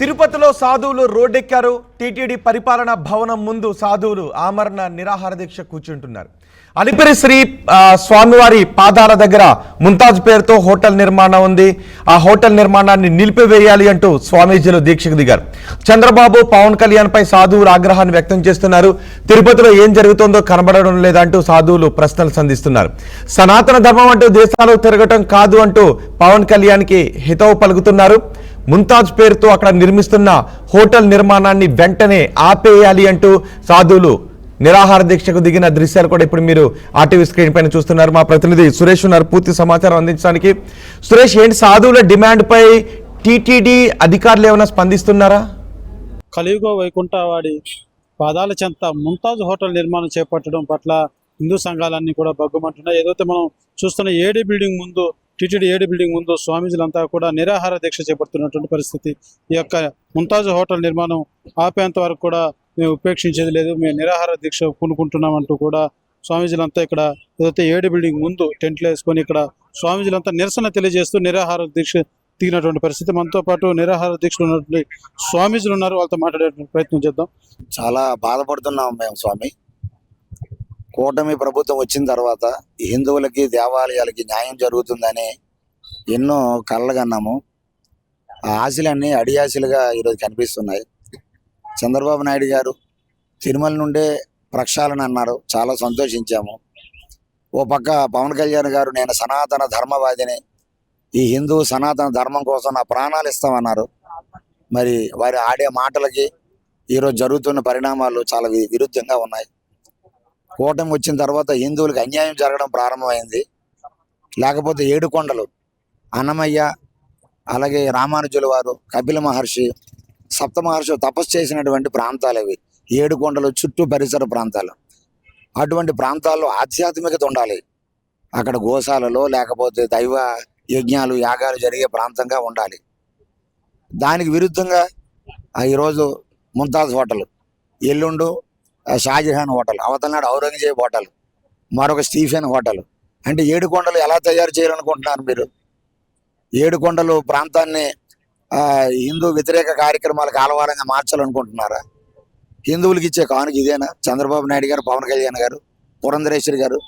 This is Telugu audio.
తిరుపతిలో సాధువులు రోడ్డెక్కారు. టీటీడీ పరిపాలనా భవనం ముందు సాధువులు ఆమరణ నిరాహార దీక్ష కూర్చుంటున్నారు. అలిపిరి శ్రీ స్వామివారి పాదాల దగ్గర ముంతాజ్ పేరుతో హోటల్ నిర్మాణం ఉంది. ఆ హోటల్ నిర్మాణాన్ని నిలిపివేయాలి అంటూ స్వామీజీలు దీక్షకు దిగారు. చంద్రబాబు, పవన్ కళ్యాణ్ పై సాధువులు ఆగ్రహాన్ని వ్యక్తం చేస్తున్నారు. తిరుపతిలో ఏం జరుగుతుందో కనబడడం లేదంటూ సాధువులు ప్రశ్నలు సంధిస్తున్నారు. సనాతన ధర్మం అంటూ దేశాలు తిరగటం కాదు అంటూ పవన్ కళ్యాణ్కి హితవు పలుకుతున్నారు. ముంతాజ్ పేరుతో అక్కడ నిర్మిస్తున్న హోటల్ నిర్మాణాన్ని వెంటనే ఆపేయాలి అంటూ సాధువులు నిరాహార దీక్షకు దిగిన దృశ్యాలు కూడా ఇప్పుడు మీరు ఆర్టీవీ స్క్రీన్ పైన చూస్తున్నారు. మా ప్రతినిధి సురేష్ ఉన్నారు పూర్తి సమాచారం అందించడానికి. సురేష్, ఏంటి సాధువుల డిమాండ్ పై టీటీడీ అధికారులు ఏమైనా స్పందిస్తున్నారా? కలియుగ వైకుంఠవాడి పాదాల చెంత ముంతాజ్ హోటల్ నిర్మాణం చేపట్టడం పట్ల హిందూ సంఘాలన్నీ కూడా బగ్గుమంటున్నాయి. ఏదైతే మనం చూస్తున్న ఏడీ బిల్డింగ్ ముందు, టీటీడీ ఏడీ బిల్డింగ్ ముందు స్వామీజీలంతా కూడా నిరాహార దీక్ష చేపడుతున్నటువంటి పరిస్థితి. ఈ యొక్క ముంతాజ్ హోటల్ నిర్మాణం ఆపేంత వరకు కూడా మేము ఉపేక్షించేది లేదు, మేము నిరాహార దీక్ష పూనుకుంటున్నామంటూ కూడా స్వామీజీలంతా ఇక్కడ ఏదైతే ఏడీ బిల్డింగ్ ముందు టెంట్లు వేసుకొని ఇక్కడ స్వామీజీలంతా నిరసన తెలియజేస్తూ నిరాహార దీక్ష దిగినటువంటి పరిస్థితి. మనతో పాటు నిరాహార దీక్షలు ఉన్నటువంటి స్వామీజీలు ఉన్నారు, వాళ్ళతో మాట్లాడే ప్రయత్నం చేద్దాం. చాలా బాధపడుతున్నాం మేము స్వామి. కూటమి ప్రభుత్వం వచ్చిన తర్వాత హిందువులకి, దేవాలయాలకి న్యాయం జరుగుతుందని ఎన్నో కళ్ళగన్నాము. ఆ ఆశలన్నీ అడియాశలుగా ఈరోజు కనిపిస్తున్నాయి. చంద్రబాబు నాయుడు గారు తిరుమల నుండే ప్రక్షాళన అన్నారు, చాలా సంతోషించాము. ఓ పక్క పవన్ కళ్యాణ్ గారు నేను సనాతన ధర్మవాదిని, ఈ హిందూ సనాతన ధర్మం కోసం నా ప్రాణాలు ఇస్తామన్నారు. మరి వారి ఆడే మాటలకి ఈరోజు జరుగుతున్న పరిణామాలు చాలా విరుద్ధంగా ఉన్నాయి. కూటమి వచ్చిన తర్వాత హిందువులకు అన్యాయం జరగడం ప్రారంభమైంది. లేకపోతే ఏడుకొండలు, అన్నమయ్య, అలాగే రామానుజుల వారు, కపిల మహర్షి, సప్త మహర్షి తపస్సు చేసినటువంటి ప్రాంతాలు అవి ఏడుకొండలు చుట్టూ పరిసర ప్రాంతాలు. అటువంటి ప్రాంతాల్లో ఆధ్యాత్మికత ఉండాలి. అక్కడ గోశాలలో లేకపోతే దైవ యజ్ఞాలు, యాగాలు జరిగే ప్రాంతంగా ఉండాలి. దానికి విరుద్ధంగా ఈరోజు ముంతాజ్ హోటల్, ఎల్లుండు షాజహాన్ హోటల్, అవతలనాడు ఔరంగజేబ్ హోటల్, మరొక స్టీఫెన్ హోటల్. అంటే ఏడుకొండలు ఎలా తయారు చేయాలనుకుంటున్నారు మీరు? ఏడుకొండలు ప్రాంతాన్ని హిందూ వ్యతిరేక కార్యక్రమాలకు ఆలవాలంగా మార్చాలనుకుంటున్నారా? హిందువులకి ఇచ్చే కానుక ఇదేనా? చంద్రబాబు నాయుడు గారు, పవన్ కళ్యాణ్ గారు, పురంధరేశ్వరి గారు